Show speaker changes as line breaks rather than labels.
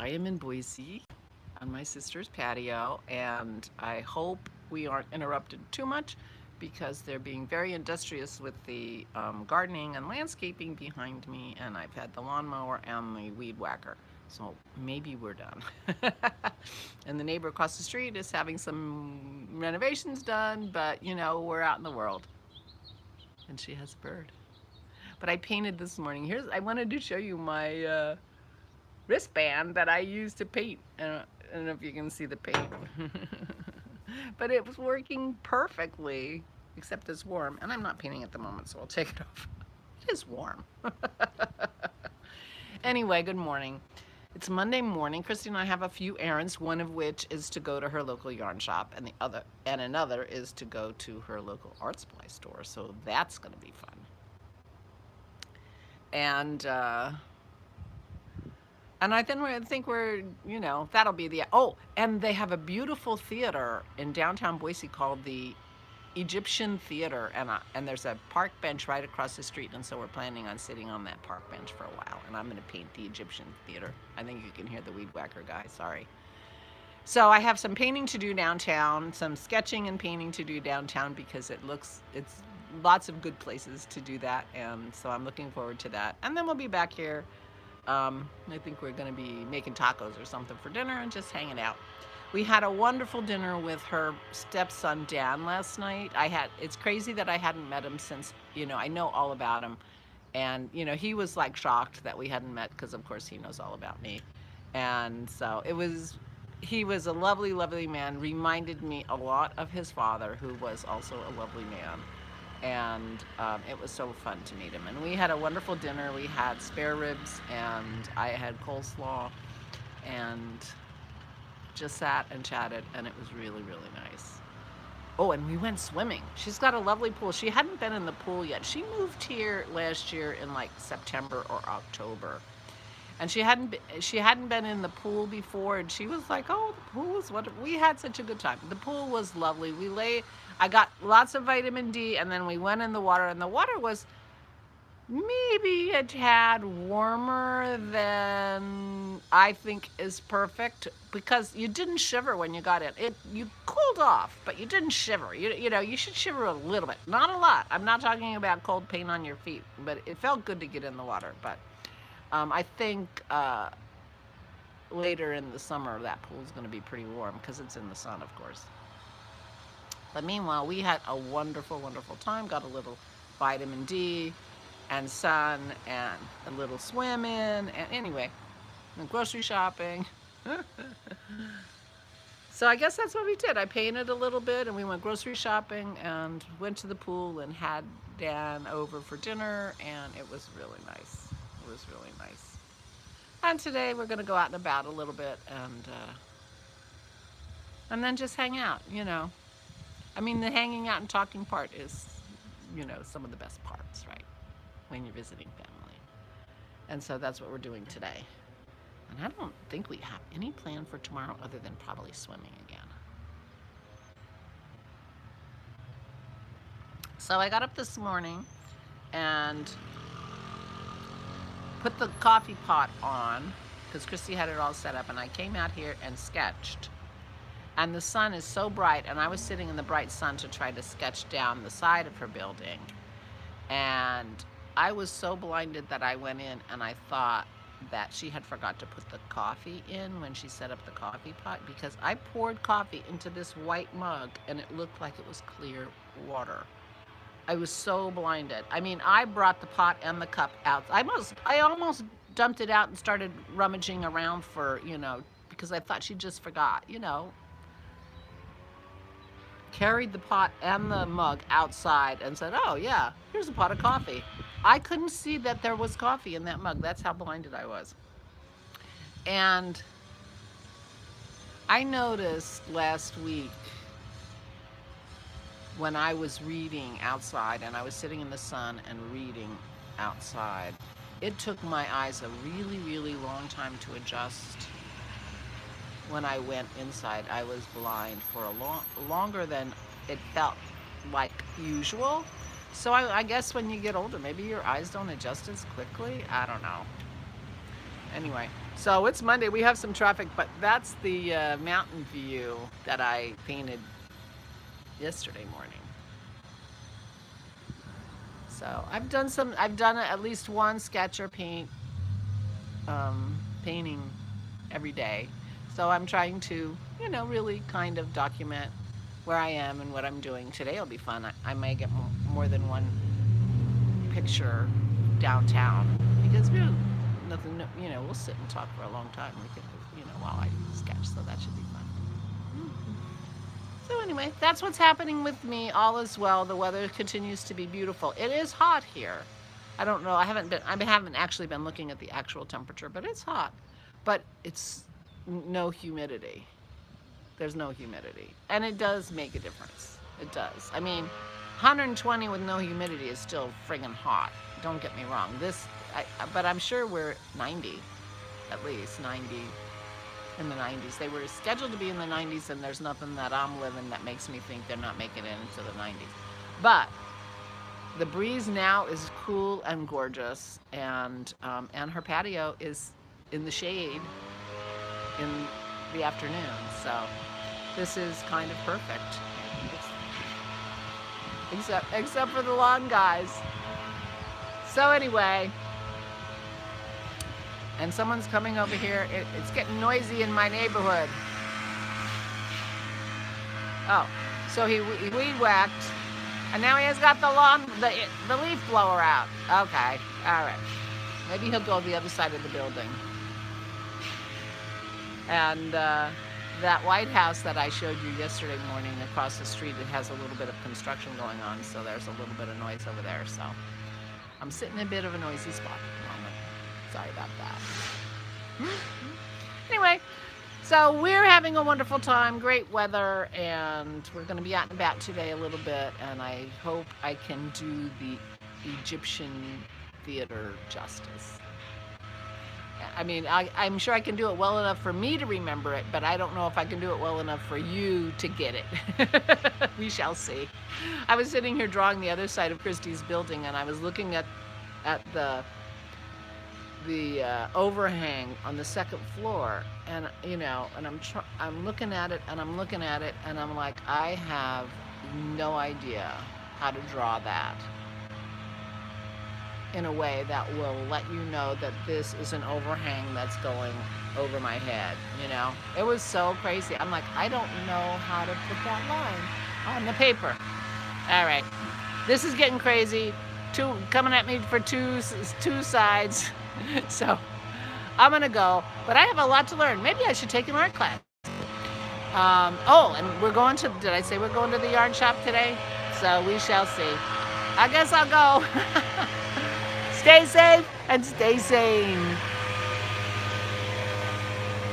I am in Boise on my sister's patio, and I hope we aren't interrupted too much because they're being very industrious with the gardening and landscaping behind me, and I've had the lawnmower and the weed whacker. So maybe we're done. And the neighbor across the street is having some renovations done, but you know, we're out in the world. And she has a bird. But I painted this morning. I wanted to show you my wristband that I use to paint. I don't know if you can see the paint. But it was working perfectly, except it's warm. And I'm not painting at the moment, so I'll take it off. It is warm. Anyway, good morning. It's Monday morning. Christy and I have a few errands, one of which is to go to her local yarn shop, and another is to go to her local art supply store. So that's going to be fun. And I think we're, you know, that'll be the, oh, and they have a beautiful theater in downtown Boise called the Egyptian Theater, and there's a park bench right across the street, and so we're planning on sitting on that park bench for a while, and I'm going to paint the Egyptian Theater. I think you can hear the weed whacker guy, sorry. So I have some painting to do downtown, some sketching and painting to do downtown because it's lots of good places to do that, and so I'm looking forward to that. And then we'll be back here. I think we're going to be making tacos or something for dinner and just hanging out. We had a wonderful dinner with her stepson Dan last night. It's crazy that I hadn't met him since, you know, I know all about him. And, you know, he was like shocked that we hadn't met because of course he knows all about me. And so he was a lovely, lovely man, reminded me a lot of his father, who was also a lovely man. And it was so fun to meet him. And we had a wonderful dinner. We had spare ribs, and I had coleslaw, and just sat and chatted, and it was really, really nice. Oh, and we went swimming. She's got a lovely pool. She hadn't been in the pool yet. She moved here last year in like September or October. And she hadn't been in the pool before, and she was like, "Oh, the pool was wonderful." We had such a good time. The pool was lovely. I got lots of vitamin D, and then we went in the water, and the water was maybe a tad warmer than I think is perfect, because you didn't shiver when you got in. You cooled off, but you didn't shiver. You know, you should shiver a little bit, not a lot. I'm not talking about cold pain on your feet, but it felt good to get in the water. But I think later in the summer that pool's going to be pretty warm because it's in the sun, of course. But meanwhile, we had a wonderful, wonderful time. Got a little vitamin D and sun and a little swim in. And anyway, went grocery shopping. So I guess that's what we did. I painted a little bit, and we went grocery shopping and went to the pool and had Dan over for dinner, and it was really nice. It was really nice. And today we're going to go out and about a little bit and then just hang out, you know. I mean, the hanging out and talking part is, you know, some of the best parts, right? When you're visiting family. And so that's what we're doing today. And I don't think we have any plan for tomorrow other than probably swimming again. So I got up this morning and put the coffee pot on because Christy had it all set up, and I came out here and sketched. And the sun is so bright, and I was sitting in the bright sun to try to sketch down the side of her building. And I was so blinded that I went in and I thought that she had forgot to put the coffee in when she set up the coffee pot, because I poured coffee into this white mug and it looked like it was clear water. I was so blinded. I mean, I brought the pot and the cup out. I almost dumped it out and started rummaging around for, you know, because I thought she just forgot, you know. Carried the pot and the mug outside and said, "Oh yeah, here's a pot of coffee." I couldn't see that there was coffee in that mug. That's how blinded I was. And I noticed last week when I was reading outside, and I was sitting in the sun and reading outside, it took my eyes a really, really long time to adjust. When I went inside, I was blind for longer than it felt like usual. So I guess when you get older, maybe your eyes don't adjust as quickly. I don't know. Anyway, So it's Monday. We have some traffic, but that's the mountain view that I painted yesterday morning. So I've done at least one sketch or painting every day. So I'm trying to, really kind of document where I am and what I'm doing. Today will be fun. I may get more than one picture downtown because nothing, we'll sit and talk for a long time. We can, while I sketch, so that should be fun. So anyway, that's what's happening with me. All is well. The weather continues to be beautiful. It is hot here. I don't know. I haven't actually been looking at the actual temperature, but it's hot. But it's no humidity. There's no humidity, and it does make a difference. It does. I mean, 120 with no humidity is still friggin' hot. Don't get me wrong. But I'm sure we're 90, at least 90. In the 90s. They were scheduled to be in the 90s, and there's nothing that I'm living that makes me think they're not making it into the 90s. But the breeze now is cool and gorgeous, and her patio is in the shade in the afternoon. So this is kind of perfect. Except for the lawn guys. So anyway, and someone's coming over here. It's getting noisy in my neighborhood. Oh, so he weed whacked, and now he has got the leaf blower out. Okay, all right. Maybe he'll go the other side of the building. And that White House that I showed you yesterday morning across the street, it has a little bit of construction going on, so there's a little bit of noise over there. So I'm sitting in a bit of a noisy spot at the moment. Sorry about that. Anyway, so we're having a wonderful time, great weather, and we're going to be out and about today a little bit, and I hope I can do the Egyptian theater justice. I mean, I'm sure I can do it well enough for me to remember it, but I don't know if I can do it well enough for you to get it. We shall see. I was sitting here drawing the other side of Christie's building, and I was looking at the overhang on the second floor, and I'm looking at it, and I'm like, I have no idea how to draw that in a way that will let you know that this is an overhang that's going over my head. It was so crazy. I'm like, I don't know how to put that line on the paper. All right, this is getting crazy. Coming at me for two sides. So I'm gonna go, but I have a lot to learn. Maybe I should take an art class. And we're going to, did I say we're going to the yarn shop today? So we shall see. I guess I'll go. Stay safe and stay sane.